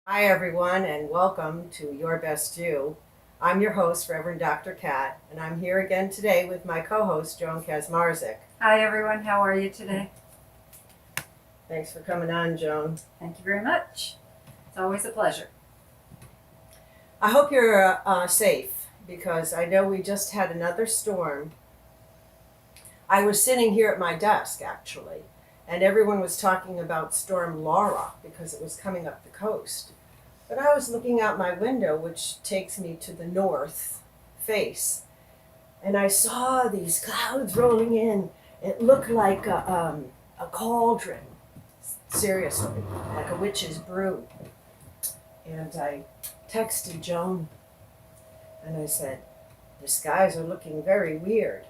Hi everyone, and welcome to Your Best You. I'm your host, Reverend Dr. Kat, and I'm here again today with my co-host, Joan Kazmarzik. Hi everyone, how are you today? Thanks for coming on, Joan. Thank you very much. It's always a pleasure. I hope you're safe, because I know we just had another storm. I was sitting here at my desk, actually, and everyone was talking about Storm Laura because it was coming up the coast. But I was looking out my window, which takes me to the north face, and I saw these clouds rolling in. It looked like a cauldron, seriously, like a witch's brew. And I texted Joan, and I said, "The skies are looking very weird."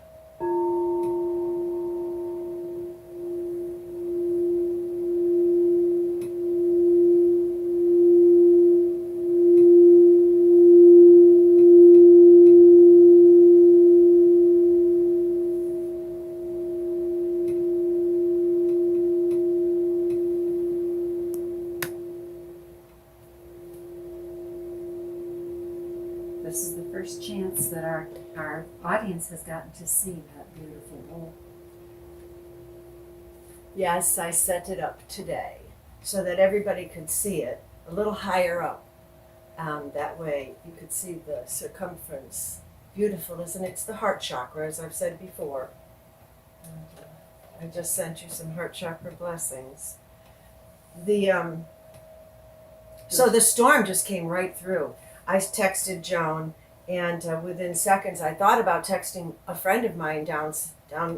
This is the first chance that our audience has gotten to see that beautiful bowl. Yes, I set it up today so that everybody could see it a little higher up. That way you could see the circumference. Beautiful, isn't it? It's the heart chakra, as I've said before. And, I just sent you some heart chakra blessings. So the storm just came right through. I texted Joan, and within seconds I thought about texting a friend of mine down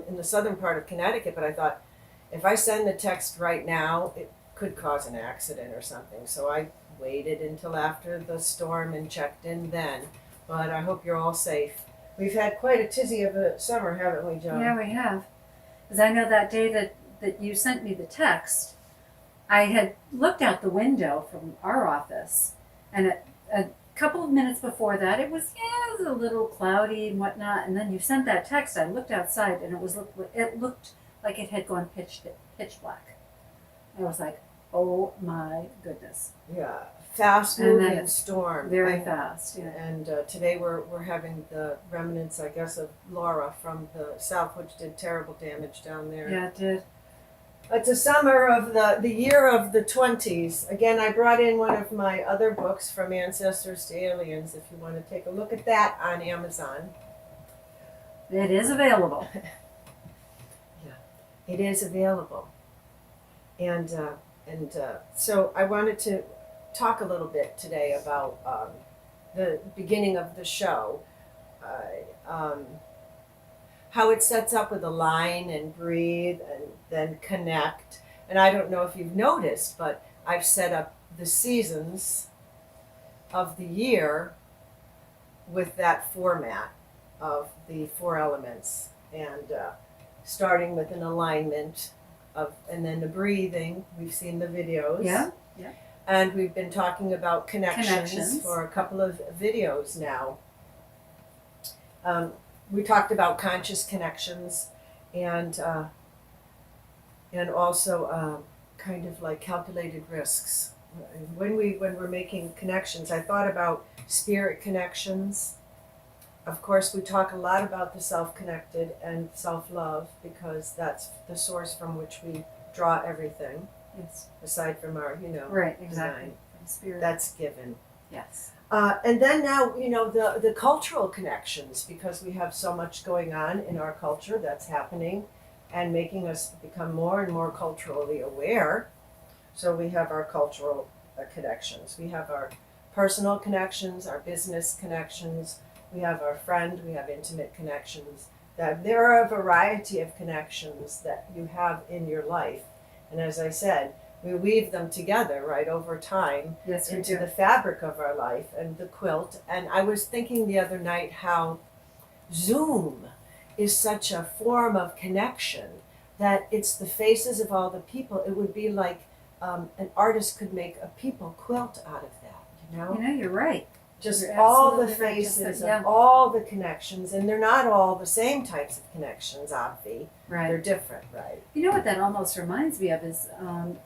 in the southern part of Connecticut, but I thought, if I send the text right now, it could cause an accident or something. So I waited until after the storm and checked in then. But I hope you're all safe. We've had quite a tizzy of a summer, haven't we, Joan? Yeah, we have. Because I know that day that you sent me the text, I had looked out the window from our office, and a couple of minutes before that, it was a little cloudy and whatnot. And then you sent that text. I looked outside, and it looked like it had gone pitch black. I was like, oh my goodness. Yeah, fast moving storm. Very fast. Yeah. And today we're having the remnants, I guess, of Laura from the south, which did terrible damage down there. Yeah, it did. It's a summer of the year of the 20s. Again, I brought in one of my other books, From Ancestors to Aliens, if you want to take a look at that on Amazon. It is available. Yeah, it is available. And so I wanted to talk a little bit today about the beginning of the show. How it sets up with align and breathe and then connect. And I don't know if you've noticed, but I've set up the seasons of the year with that format of the 4 elements, and starting with an alignment and then the breathing. We've seen the videos. Yeah. And we've been talking about connections for a couple of videos now. We talked about conscious connections and also kind of like calculated risks. When we're making connections, I thought about spirit connections. Of course, we talk a lot about the self-connected and self-love because that's the source from which we draw everything. Yes. Aside from our, right, exactly. design. From spirit. That's given. Yes. And then now, the cultural connections, because we have so much going on in our culture that's happening and making us become more and more culturally aware. So we have our cultural connections. We have our personal connections, our business connections. We have our friend, we have intimate connections. That there are a variety of connections that you have in your life. And as I said, we weave them together, right, over time Yes, we into do. the fabric of our life and the quilt. And I was thinking the other night how Zoom is such a form of connection that it's the faces of all the people. It would be like an artist could make a people quilt out of that, you know? You know, you're right. Just You're all the absolutely right, just faces that, yeah. of all the connections, and they're not all the same types of connections, obvi. Right. They're different, right? You know what that almost reminds me of is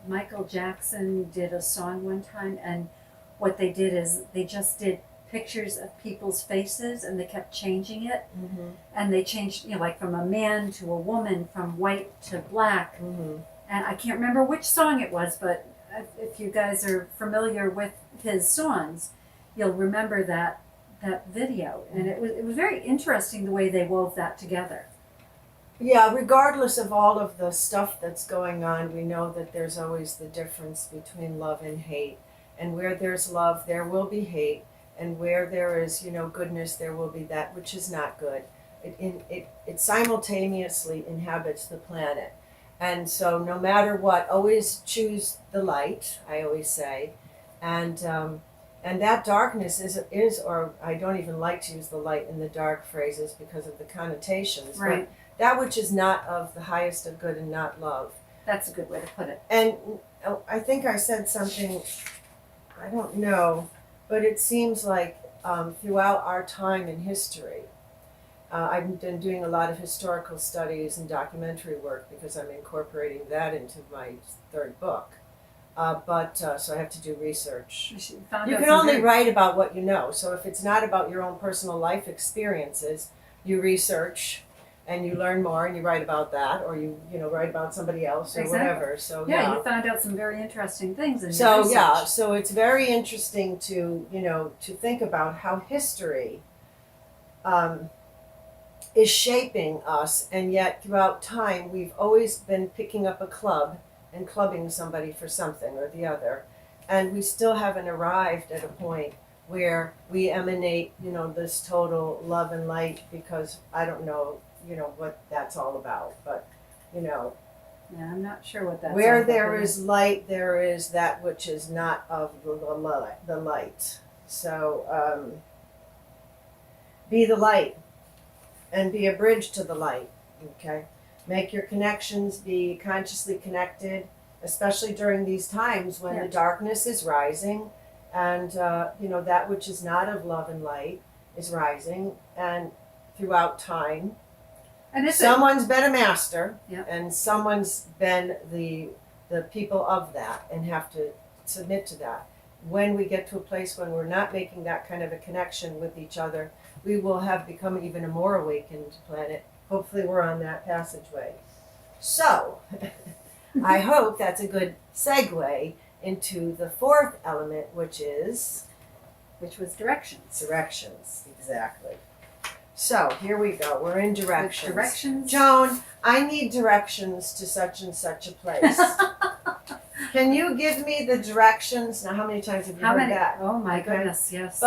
Michael Jackson did a song one time, and what they did is they just did pictures of people's faces, and they kept changing it, Mm-hmm. and they changed, you know, like from a man to a woman, from white to black, Mm-hmm. and I can't remember which song it was, but if you guys are familiar with his songs, you'll remember that video, and it was very interesting the way they wove that together. Yeah, regardless of all of the stuff that's going on, we know that there's always the difference between love and hate. And where there's love, there will be hate. And where there is, goodness, there will be that which is not good. It simultaneously inhabits the planet. And so no matter what, always choose the light, I always say. And that darkness is, or I don't even like to use the light in the dark phrases because of the connotations. Right. But that which is not of the highest of good and not love. That's a good way to put it. And I think I said something, I don't know, but it seems like throughout our time in history, I've been doing a lot of historical studies and documentary work because I'm incorporating that into my third book. So I have to do research. You can only write about what you know. So if it's not about your own personal life experiences, you research and you learn more and you write about that, or you write about somebody else or Exactly. whatever. So Yeah, you found out some very interesting things in your so research. yeah, so it's very interesting to to think about how history is shaping us, and yet throughout time we've always been picking up a club and clubbing somebody for something or the other, and we still haven't arrived at a point where we emanate this total love and light, because I don't know what that's all about, but Yeah, I'm not sure what that's where all about. there is light, there is that which is not of the light. So be the light and be a bridge to the light, okay? Make your connections, be consciously connected, especially during these times when Yeah. the darkness is rising, and that which is not of love and light is rising, and throughout time And it's someone's been a master, Yeah. and someone's been the people of that and have to submit to that. When we get to a place when we're not making that kind of a connection with each other, we will have become even a more awakened planet. Hopefully we're on that passageway. So I hope that's a good segue into the fourth element, which was directions. directions. Exactly. So here we go. We're in directions. With directions. Joan, I need directions to such and such a place. Can you give me the directions? Now, how many times have you How heard many? that? Oh my Okay. goodness, yes.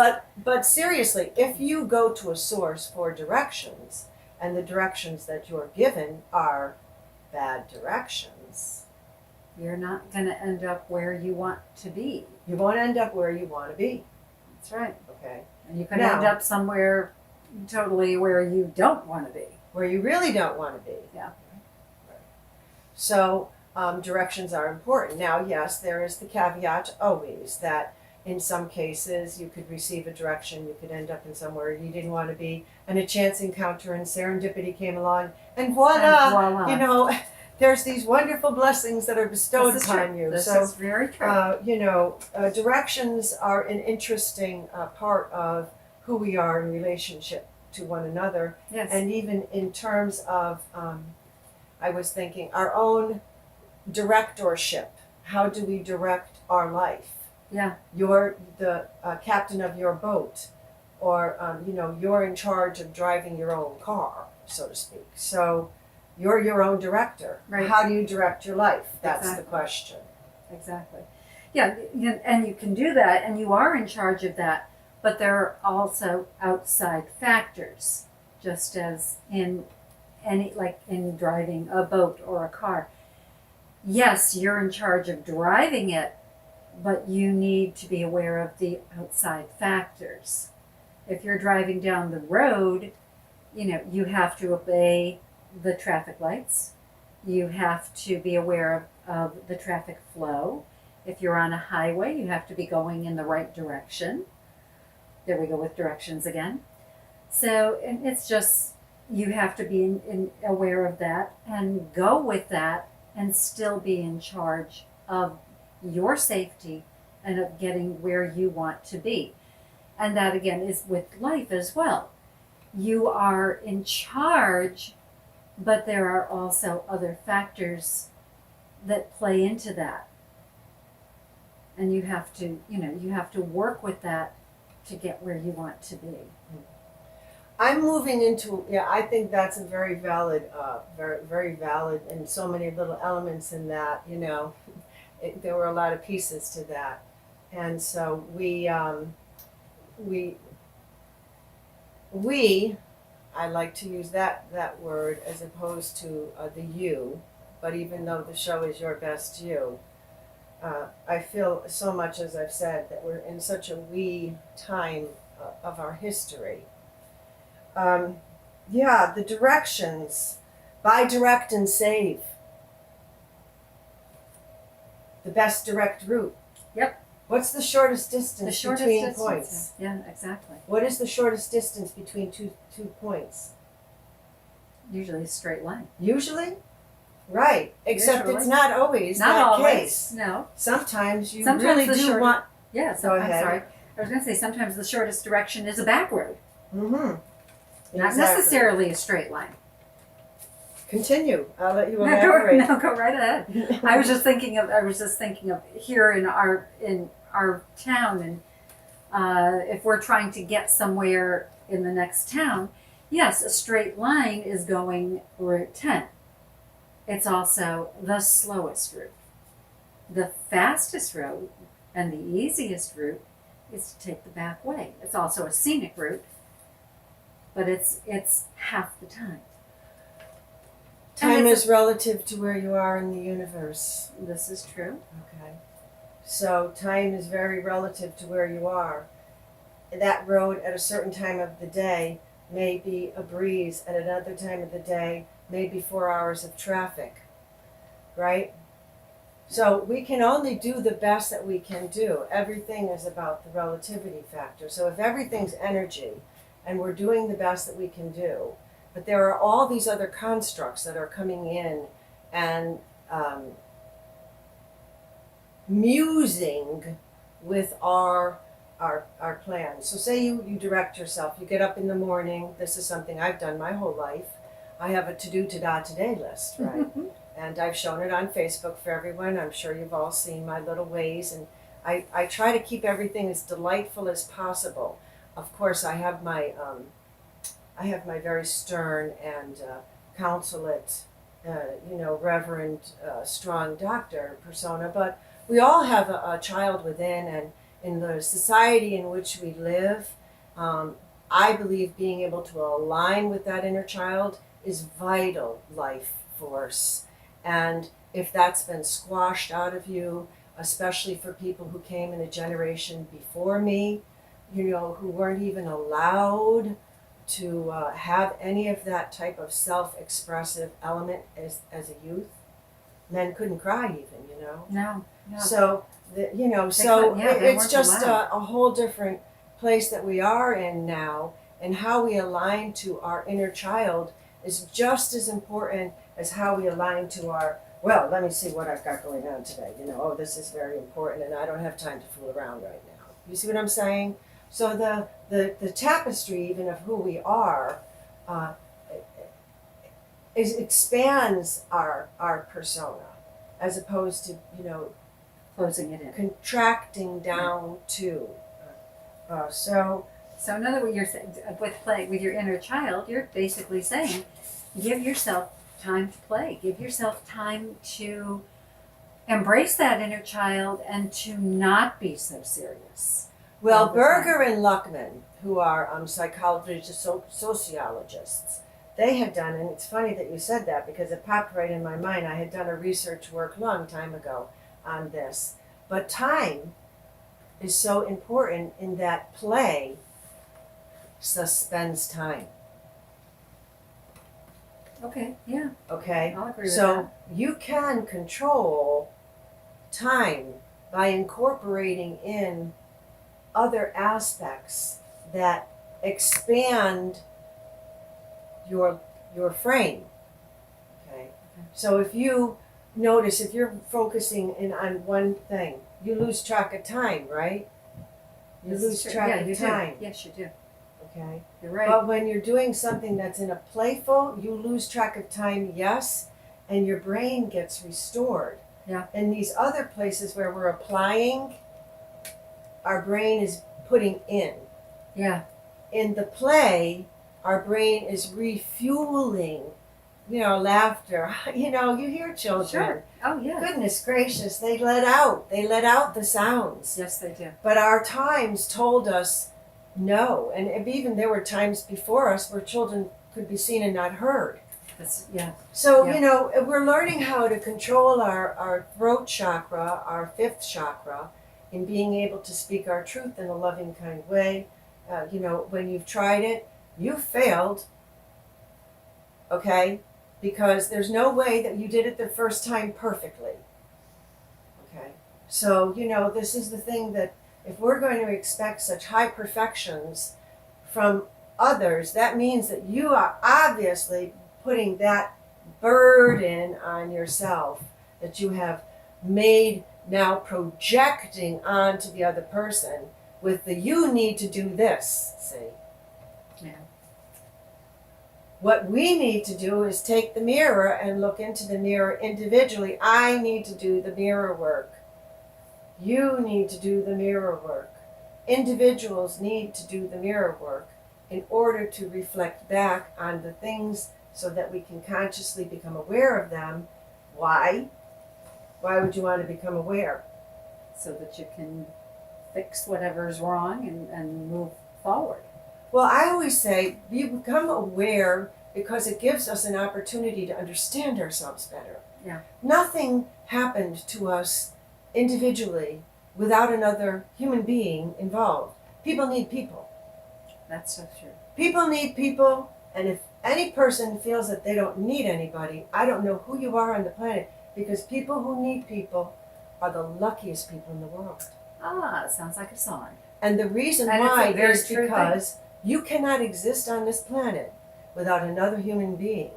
But seriously, if you go to a source for directions, and the directions that you're given are bad directions, you're not going to end up where you want to be. you won't end up where you want to be. That's right. Okay. And you can Now- end up somewhere totally where you don't want to be. Where you really don't want to be. Yeah. Right. So directions are important. Now, yes, there is the caveat always that in some cases you could receive a direction, you could end up in somewhere you didn't want to be, and a chance encounter and serendipity came along, and voila, And voila. there's these wonderful blessings that are bestowed This is upon true. you. This So is very true. directions are an interesting part of who we are in relationship to one another, Yes. and even in terms of, I was thinking, our own directorship. How do we direct our life? Yeah. You're the captain of your boat, or you're in charge of driving your own car, so to speak. So you're your own director. Right. How do you direct your life? That's Exactly. the question. Exactly. and you can do that, and you are in charge of that. But there are also outside factors, just as in like in driving a boat or a car. Yes, you're in charge of driving it, but you need to be aware of the outside factors. If you're driving down the road, you have to obey the traffic lights. You have to be aware of the traffic flow. If you're on a highway, you have to be going in the right direction. There we go with directions again. So, and it's just, you have to be aware of that and go with that and still be in charge of your safety and of getting where you want to be. And that again is with life as well. You are in charge, but there are also other factors that play into that. And you have to work with that to get where you want to be. I'm moving into, I think that's a very valid, very valid, and so many little elements in that, there were a lot of pieces to that. And so we, I like to use that word as opposed to the you, but even though the show is your best you, I feel so much, as I've said, that we're in such a we time of our history. The directions, buy, direct, and save. The best direct route. Yep. What's the shortest distance between points? Yeah, exactly. What is the shortest distance between two points? Usually a straight line. Usually? Right. Except Usually. It's not always Not that always. case. No. Sometimes you Sometimes really the do want... Yeah, Go ahead. I'm sorry. I was going to say sometimes the shortest direction is a back road. Mm-hmm. Not necessarily a straight line. Continue. I'll let you elaborate. No, go right ahead. I was just thinking of here in our town, and if we're trying to get somewhere in the next town, yes, a straight line is going Route 10. It's also the slowest route. The fastest route and the easiest route is to take the back way. It's also a scenic route, but it's half the time. Time is relative to where you are in the universe. This is true. Okay. So time is very relative to where you are. That road at a certain time of the day may be a breeze, at another time of the day may be 4 hours of traffic, right? So we can only do the best that we can do. Everything is about the relativity factor. So if everything's energy and we're doing the best that we can do, but there are all these other constructs that are coming in and musing with our plans. So say you direct yourself, you get up in the morning. This is something I've done my whole life. I have a to-do today list, right? And I've shown it on Facebook for everyone. I'm sure you've all seen my little ways, and I try to keep everything as delightful as possible. Of course, I have my very stern and consulate, reverend, strong doctor persona, but we all have a child within, and in the society in which we live, I believe being able to align with that inner child is vital life force. And if that's been squashed out of you, especially for people who came in a generation before me, who weren't even allowed to have any of that type of self-expressive element as a youth, men couldn't cry even, No. So, it's just a whole different place that we are in now, and how we align to our inner child is just as important as how we align to our, well, let me see what I've got going on today. This is very important and I don't have time to fool around right now. You see what I'm saying? So the tapestry even of who we are expands our persona, as opposed to, Closing it in. contracting down to. So in other words, you're saying, with play with your inner child, you're basically saying, give yourself time to play. Give yourself time to embrace that inner child and to not be so serious. Well, all the time. Berger and Luckman, who are psychologists, sociologists, they had done, and it's funny that you said that because it popped right in my mind. I had done a research work long time ago on this. But time is so important in that play suspends time. Okay, yeah, Okay? I'll agree with So you can control time by incorporating in other aspects that expand your frame. Okay? So if you notice, if you're focusing in on one thing, you lose track of time, right? You This lose is true. track Yeah, of you time. do. Yes, you do. Okay? You're right. But when you're doing something that's in a playful, you lose track of time, yes, and your brain gets restored. Yeah. In these other places where we're applying, our brain is putting in. Yeah. In the play, our brain is refueling, laughter. You hear children. Sure. Oh, yeah. Goodness gracious, they let out the sounds. Yes, they do. But our times told us no. And even there were times before us where children could be seen and not heard. Yeah. So, Yeah. we're learning how to control our throat chakra, our fifth chakra, in being able to speak our truth in a loving, kind way. When you've tried it, you failed, okay? Because there's no way that you did it the first time perfectly, okay? So, this is the thing that if we're going to expect such high perfections from others, that means that you are obviously putting that burden on yourself that you have made now projecting onto the other person with the you need to do this, see? Yeah. What we need to do is take the mirror and look into the mirror individually. I need to do the mirror work. You need to do the mirror work. Individuals need to do the mirror work in order to reflect back on the things so that we can consciously become aware of them. Why? Why would you want to become aware? So that you can fix whatever's wrong and move forward. Well, I always say we become aware because it gives us an opportunity to understand ourselves better. Yeah. Nothing happened to us individually without another human being involved. People need people. That's so true. People need people, and if any person feels that they don't need anybody, I don't know who you are on the planet, because people who need people are the luckiest people in the world. Ah, it sounds like a song. And the reason And it's a why very is true because you cannot exist on this planet without another human being.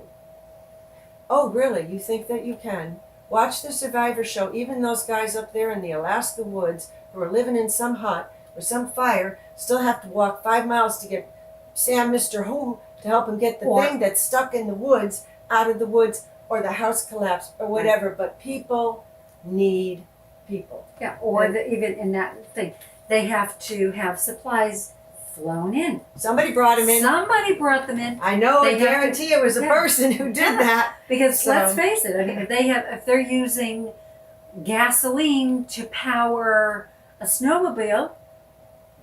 Oh, really? You think that you can? Watch the Survivor show. Even those guys up there in the Alaska woods who are living in some hut with some fire still have to walk 5 miles to get Sam Mr. Home to help him get the thing that's stuck in the woods out of the woods, or the house collapsed or whatever. But people need people. Yeah, or even in that thing, they have to have supplies flown in. Somebody brought them in. Somebody brought them in. I know, I They have guarantee it was a person who did that. Because So- let's face it, I mean, if they're using gasoline to power a snowmobile,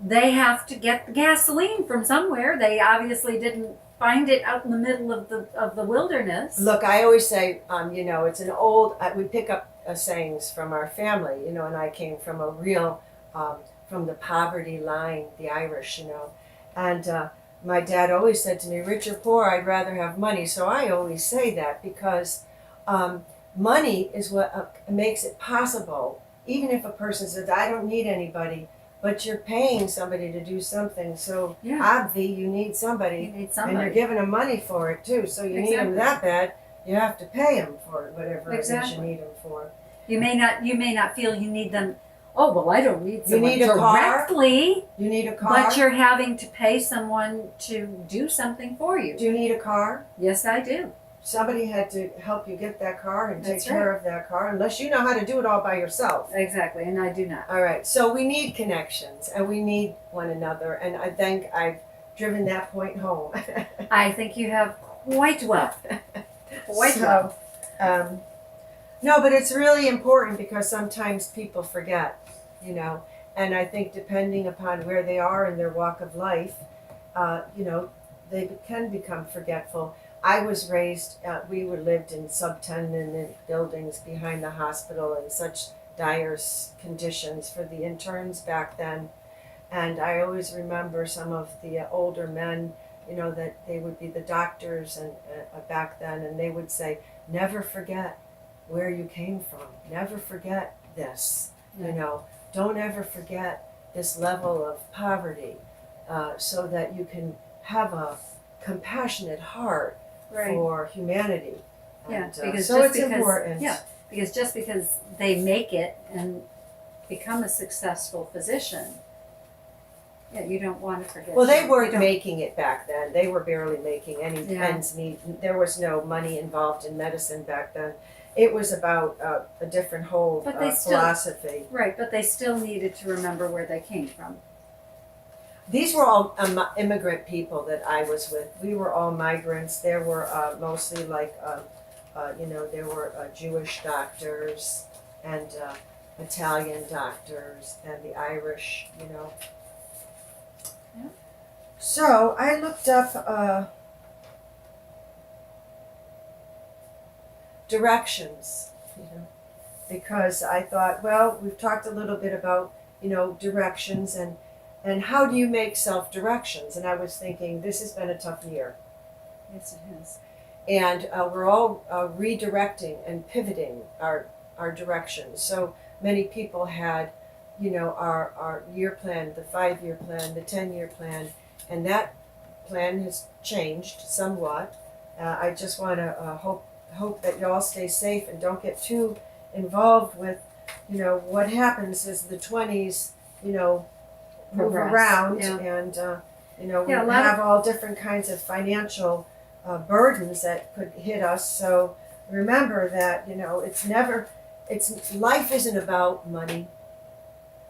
they have to get the gasoline from somewhere. They obviously didn't find it out in the middle of the wilderness. Look, I always say, it's an old, we pick up sayings from our family, and I came from a real, from the poverty line, the Irish, and my dad always said to me, rich or poor, I'd rather have money. So I always say that because money is what makes it possible, even if a person says, I don't need anybody, but you're paying somebody to do something. So Yeah. obviously you need somebody. You need And somebody. you're giving them money for it too. So you need them Exactly. that bad, you have to pay them for whatever it is you Exactly. need them for. You may not feel you need them. Oh well, I don't need You someone need a car? directly, You need a car. but you're having to pay someone to do something for you. Do you need a car? Yes, I do. Somebody had to help you get that car and take That's care of that car, unless you know how to do it all by yourself. Exactly, and I do not. All right, so we need connections and we need one another, and I think I've driven that point home. I think you have quite well. Quite well. So, No, but it's really important because sometimes people forget, you know, and I think depending upon where they are in their walk of life, you know, they can become forgetful. I was raised, we were lived in subtenant buildings behind the hospital in such dire conditions for the interns back then. And I always remember some of the older men, you know, that they would be the doctors and back then, and they would say, never forget where you came from. Never forget this, you know. Don't ever forget this level of poverty so that you can have a compassionate heart Right. for humanity. Yeah, And, because so just it's because, important. yeah, because just because they make it and become a successful physician, yeah, you don't want to forget. Well, they that. weren't You don't- making it back then. They were barely making any Yeah. ends meet. There was no money involved in medicine back then. It was about a different whole But they still- philosophy. Right, but they still needed to remember where they came from. These were all immigrant people that I was with. We were all migrants. There were mostly like, you know, there were Jewish doctors and Italian doctors and the Irish, you know. Yeah. So I looked up directions, you know, because I thought, well, we've talked a little bit about, you know, directions and how do you make self-directions? And I was thinking, this has been a tough year. Yes, it is. And we're all redirecting and pivoting our directions. So many people had, you know, our year plan, the 5-year plan, the 10-year plan, and that plan has changed somewhat. I just want to hope that y'all stay safe and don't get too involved with, you know, what happens is the 20s, you know, move Progress, around yeah. and you know, Yeah, a we lot have all different kinds of financial burdens that could hit us. So remember that, you know, life isn't about money,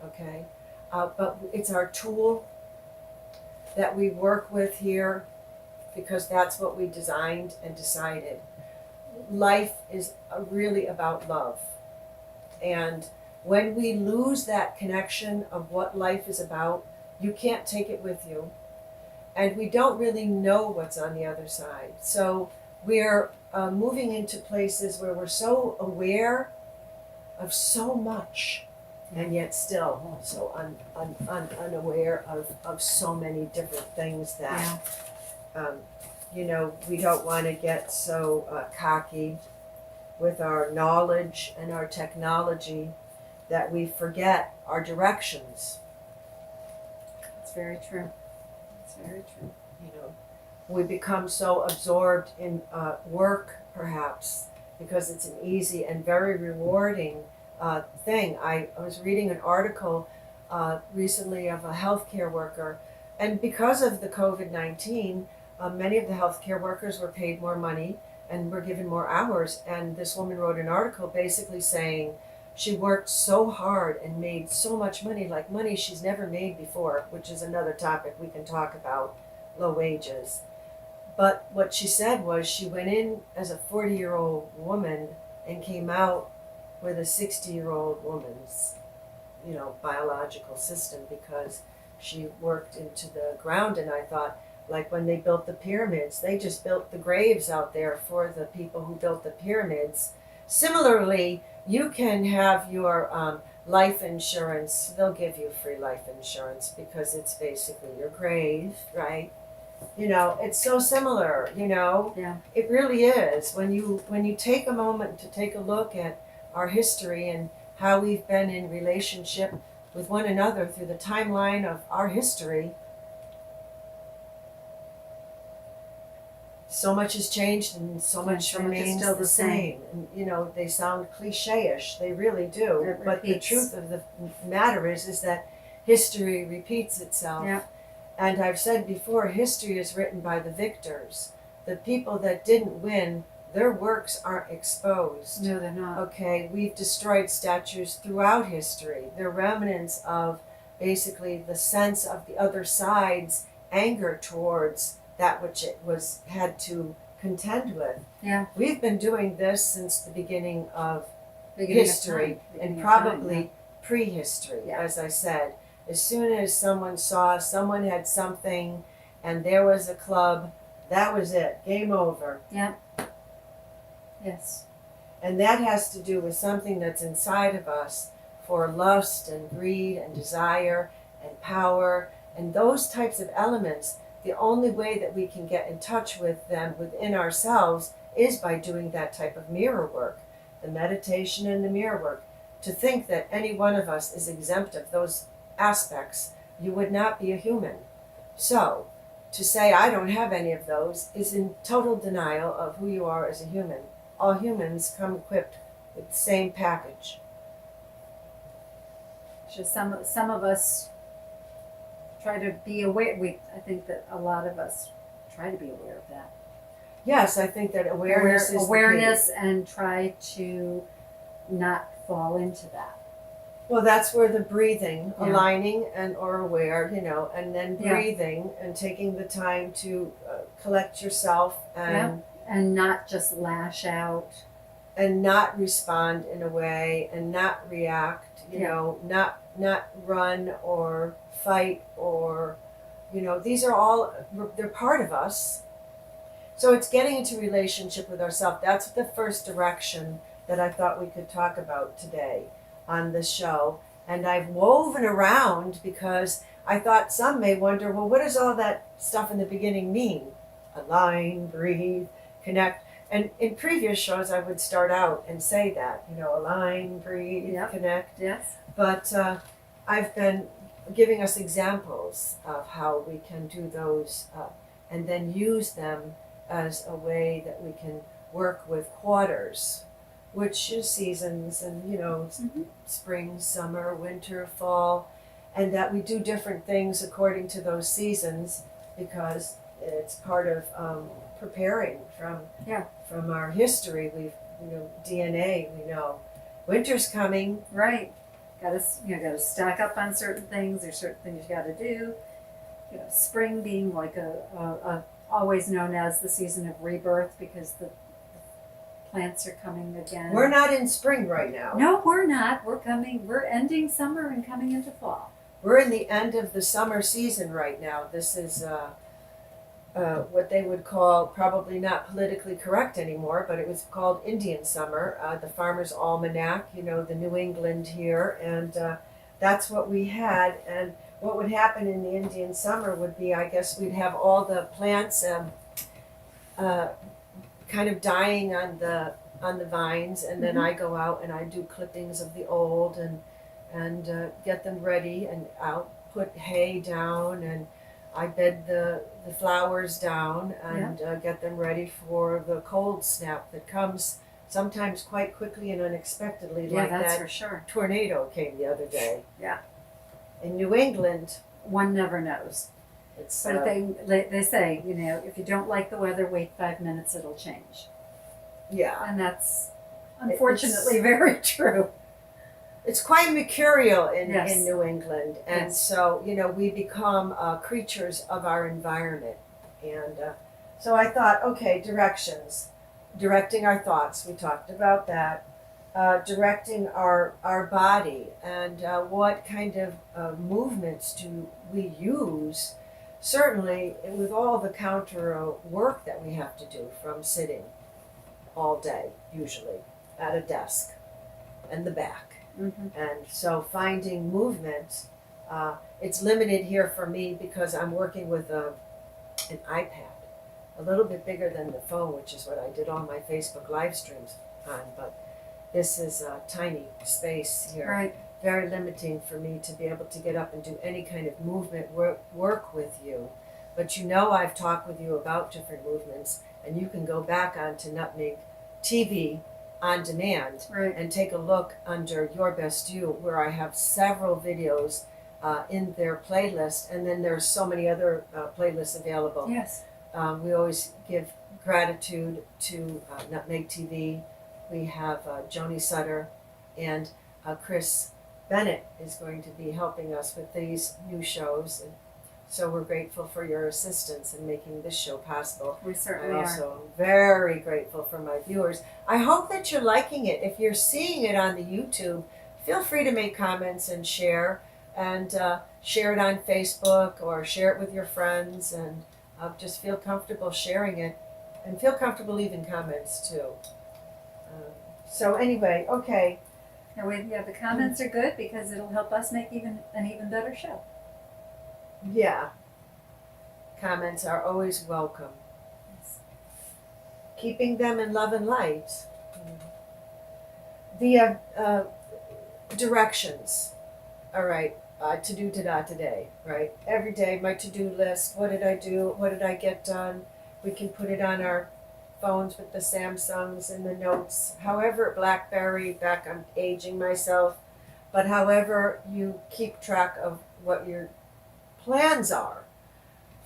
okay, but it's our tool that we work with here because that's what we designed and decided. Life is really about love, and when we lose that connection of what life is about, you can't take it with you. And we don't really know what's on the other side. So we're moving into places where we're so aware of so much and yet still so unaware of so many different things that, you know, we don't want to get so cocky with our knowledge and our technology that we forget our directions. It's very true. It's very true. You know, we become so absorbed in work, perhaps, because it's an easy and very rewarding thing. I was reading an article recently of a healthcare worker, and because of the COVID-19, many of the healthcare workers were paid more money and were given more hours. And this woman wrote an article basically saying she worked so hard and made so much money, like money she's never made before, which is another topic we can talk about, low wages. But what she said was she went in as a 40-year-old woman and came out with a 60-year-old woman's, you know, biological system because she worked into the ground. And I thought, like when they built the pyramids, they just built the graves out there for the people who built the pyramids. Similarly, you can have your life insurance. They'll give you free life insurance because it's basically your grave, right? You know, it's so similar, you know. Yeah. It really is. When you take a moment to take a look at our history and how we've been in relationship with one another through the timeline of our history, so much has changed and so much so much is remains still the the same. And, you know, they sound cliche-ish. They really do. It But the repeats. truth of the matter is that history repeats itself. Yeah. And I've said before, history is written by the victors. The people that didn't win, their works aren't exposed. No, they're not. Okay, we've destroyed statues throughout history. They're remnants of basically the sense of the other side's anger towards that which it had to contend with. Yeah. We've been doing this since the beginning of Beginning of history time. Beginning and of time, probably prehistory, Yeah. as I said. As soon as someone saw someone had something and there was a club, that was it, game over. yeah. Yes. And that has to do with something that's inside of us for lust and greed and desire and power and those types of elements. The only way that we can get in touch with them within ourselves is by doing that type of mirror work, the meditation and the mirror work. To think that any one of us is exempt of those aspects, you would not be a human. So, to say I don't have any of those is in total denial of who you are as a human. All humans come equipped with the same package. Just some of us try to be aware. I think that a lot of us try to be aware of that. Yes, I think that awareness is awareness and try to not fall into that. Well, that's where the breathing, Yeah. aligning and or aware, and then Yeah. breathing and taking the time to collect yourself and And not just lash out. and not respond in a way and not react, not run or fight or, these are all, they're part of us. So it's getting into relationship with ourselves. That's the first direction that I thought we could talk about today on this show. And I've woven around because I thought some may wonder, well, what does all that stuff in the beginning mean? Align, breathe, connect. And in previous shows, I would start out and say that, align, breathe, Yep. connect. Yes. But I've been giving us examples of how we can do those and then use them as a way that we can work with quarters, which is seasons and, spring, summer, winter, fall, and that we do different things according to those seasons because it's part of preparing from our history. We've, DNA, we know winter's coming. Right. Got to stack up on certain things. There's certain things you got to do. Spring being like a always known as the season of rebirth because the plants are coming again. We're not in spring right now. No, we're not. We're ending summer and coming into fall. We're in the end of the summer season right now. This is what they would call, probably not politically correct anymore, but it was called Indian summer, the Farmer's Almanac, the New England here, and that's what we had. And what would happen in the Indian summer would be, I guess we'd have all the plants kind of dying on the vines, and then I go out and I do clippings of the old and get them ready, and I'll put hay down and I bed the flowers down and get them ready for the cold snap that comes sometimes quite quickly and unexpectedly, like that's that for sure. tornado came the other day. Yeah. In New England, One never knows. it's But they say, if you don't like the weather, wait 5 minutes, it'll change. yeah, And that's unfortunately very true. it's quite mercurial in Yes. New England, and Yes. so we become creatures of our environment, and so I thought, okay, directing our thoughts. We talked about that. Directing our body and what kind of movements do we use. Certainly, with all the counter work that we have to do, from sitting all day, usually at a desk, and the back. Mm-hmm. And so finding movement, it's limited here for me because I'm working with an iPad, a little bit bigger than the phone, which is what I did all my Facebook live streams on. But this is a tiny space here, Right. very limiting for me to be able to get up and do any kind of movement work with you. But I've talked with you about different movements, and you can go back onto Nutmeg TV on demand Right. and take a look under Your Best You, where I have several videos in their playlist, and then there's so many other playlists available. Yes. We always give gratitude to Nutmeg TV. We have Joni Sutter, and Chris Bennett is going to be helping us with these new shows. And So we're grateful for your assistance in making this show possible. We certainly I'm are. also very grateful for my viewers. I hope that you're liking it. If you're seeing it on the YouTube, feel free to make comments and share. And share it on Facebook or share it with your friends. And just feel comfortable sharing it. And feel comfortable leaving comments too. So anyway, okay. And the comments are good because it'll help us make an even better show. Yeah. Comments are always welcome. Yes. Keeping them in love and light. The directions. All right. To do today, right? Every day, my to-do list. What did I do? What did I get done? We can put it on our phones with the Samsungs and the notes. However, BlackBerry, I'm aging myself. But however you keep track of what your plans are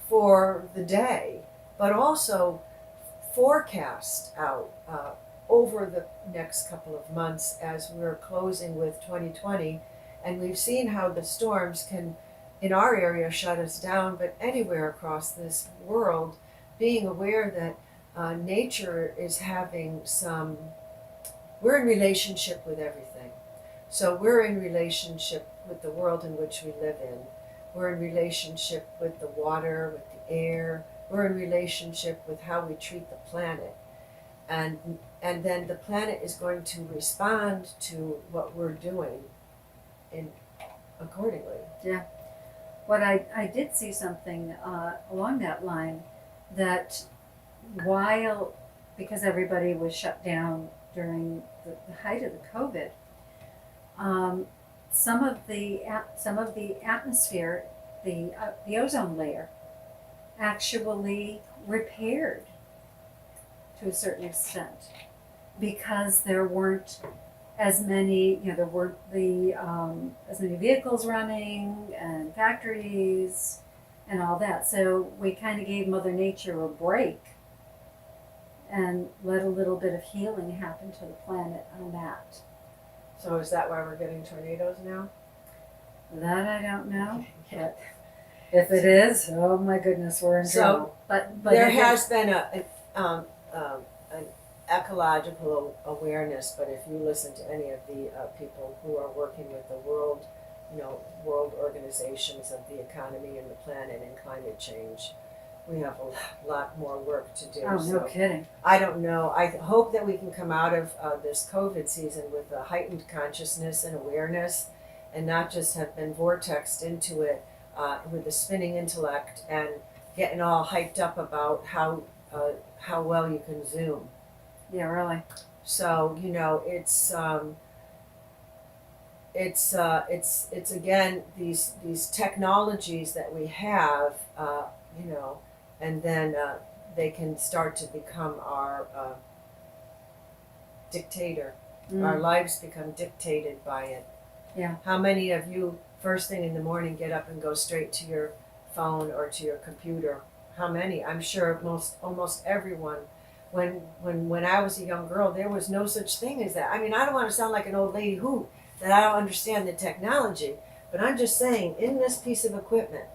for the day, but also forecast out over the next couple of months as we're closing with 2020. And we've seen how the storms can, in our area, shut us down, but anywhere across this world, being aware that nature is having we're in relationship with everything. So we're in relationship with the world in which we live in. We're in relationship with the water, with the air. We're in relationship with how we treat the planet. And then the planet is going to respond to what we're doing accordingly. Yeah. What I did see something along that line that because everybody was shut down during the height of the COVID, some of the atmosphere, the ozone layer, actually repaired to a certain extent because there weren't as many, there weren't as many vehicles running and factories and all that. So we kind of gave Mother Nature a break and let a little bit of healing happen to the planet on that. So is that why we're getting tornadoes now? That I don't know, but if it is, oh my goodness, we're in trouble. But there has been an ecological awareness, but if you listen to any of the people who are working with the world organizations of the economy and the planet and climate change, we have a lot more work to do. Oh, no kidding. I don't know. I hope that we can come out of this COVID season with a heightened consciousness and awareness and not just have been vortexed into it with a spinning intellect and getting all hyped up about how well you can Zoom. Yeah, really. So it's again these technologies that we have, and then they can start to become our dictator. Our lives become dictated by it. Yeah. How many of you first thing in the morning get up and go straight to your phone or to your computer? How many? I'm sure almost everyone. When I was a young girl, there was no such thing as that. I mean, I don't want to sound like an old lady that I don't understand the technology, but I'm just saying, in this piece of equipment,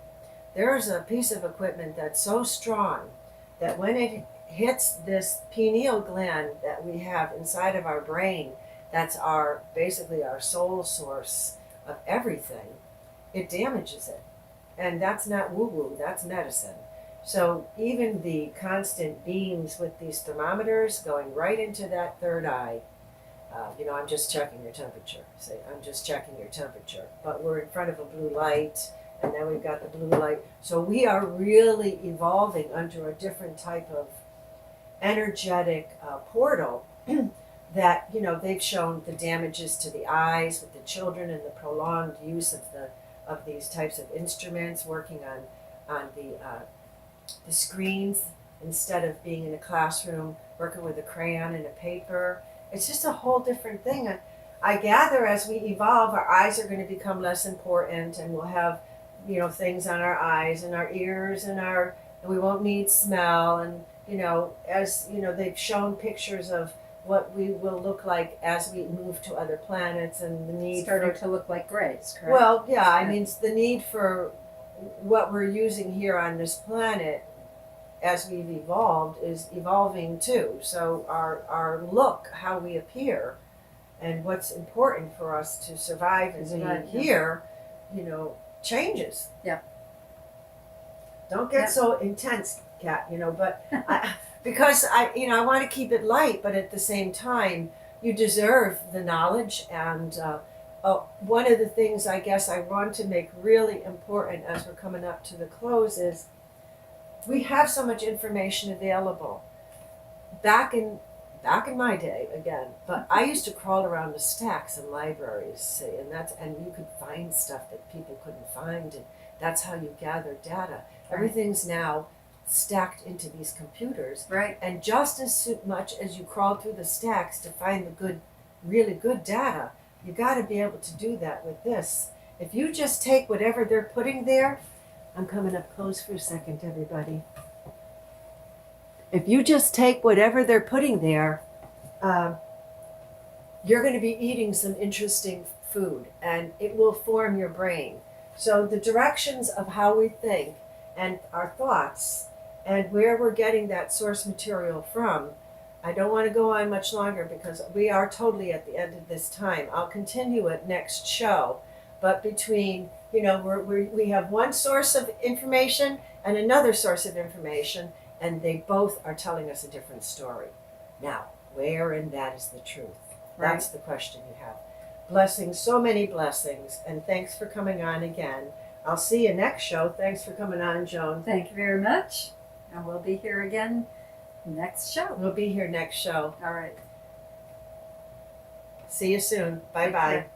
there's a piece of equipment that's so strong that when it hits this pineal gland that we have inside of our brain, that's basically our soul source of everything, it damages it. And that's not woo-woo, that's medicine. So even the constant beams with these thermometers going right into that third eye, I'm just checking your temperature. Say, I'm just checking your temperature. But we're in front of a blue light, and then we've got the blue light. So we are really evolving under a different type of energetic portal that, they've shown the damages to the eyes with the children and the prolonged use of these types of instruments, working on the screens instead of being in a classroom, working with a crayon and a paper. It's just a whole different thing. I gather as we evolve, our eyes are going to become less important, and we'll have, things on our eyes and our ears and we won't need smell. And, they've shown pictures of what we will look like as we move to other planets and the need starting to look like grays, correct? Well, yeah, I mean, it's the need for what we're using here on this planet as we've evolved is evolving too. So our look, how we appear, and what's important for us to survive and Survive, be here, changes. Yeah. Don't get so intense, Kat, but because I want to keep it light, but at the same time, you deserve the knowledge. And one of the things I guess I want to make really important as we're coming up to the close is we have so much information available. Back in my day, again, but I used to crawl around the stacks in libraries, see, and you could find stuff that people couldn't find, and that's how you gather data. Everything's now stacked into these computers, Right. and just as much as you crawl through the stacks to find the good, really good data, you got to be able to do that with this. If you just take whatever they're putting there, I'm coming up close for a second, everybody. If you just take whatever they're putting there, you're going to be eating some interesting food, and it will form your brain. So the directions of how we think and our thoughts and where we're getting that source material from, I don't want to go on much longer because we are totally at the end of this time. I'll continue it next show, but between, we have one source of information and another source of information, and they both are telling us a different story. Now, where in that is the truth? Right. That's the question you have. Blessings, so many blessings, and thanks for coming on again. I'll see you next show. Thanks for coming on, Joan. Thank you very much. And we'll be here again next show. We'll be here next show. All right. See you soon. Bye-bye. Take care.